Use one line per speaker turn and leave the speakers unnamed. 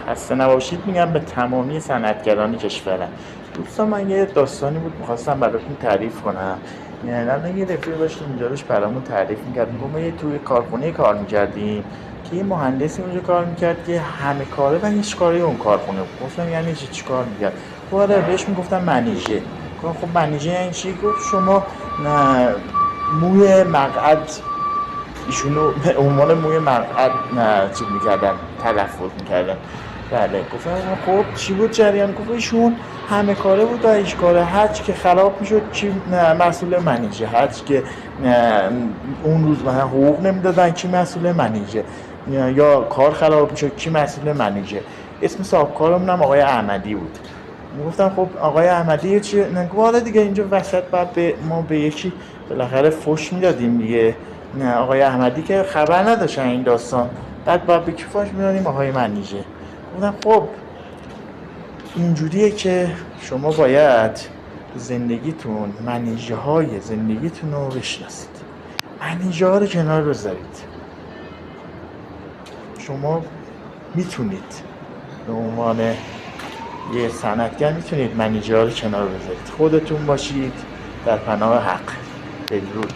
خسته نباشید میگم به تمامی صنعتگران کشورم. دوستان من یه داستانی بود میخواستم براتون تعریف کنم. یه رفیق داشتیم اینجا داشت برامون تعریف میکرد. میگم ما توی کارخونه کار میکردیم که یه مهندسی اونجا کار میکرد که همه کاره و هیچ کاری اون کارخونه بود. گفتم یعنی چی کار میکرد؟ گفت بهش میگفتم منیژه. گفتم خب منیژه یعنی چی؟ گفت شما موی مقعد ایشونو به عنوان موی مقعد چیز میکردن، تلفظ میکردن. بله. گفتم خب چی بود جریان؟ گفت ایشون همه کاره بود و هیچ کاره، هرچی که خراب میشد چی مسئول منیژه، هرچی که اون روز مثلا حقوق نمیدادن کی مسئول منیژه، یا کار خراب میشد کی مسئول منیژه. اسم صاحب کارمون هم آقای احمدی بود. گفتم خب آقای احمدی چی؟ نگو دیگه اینجا وسط بعد ما به یکی بالاخره فوش میدادیم دیگه. نه آقای احمدی که خبر نداشتن این داستان، بعد باید به کی فوش میدادیم؟ آقای منیژه. گفتم خب اینجوریه که شما باید تو زندگیتون منیژه های زندگیتون رو بشناسید، منیژه ها رو کنار بذارید. شما میتونید به عنوان یه صنعتگر میتونید منیژه ها رو کنار بذارید، خودتون باشید در پناه حق. بدرود.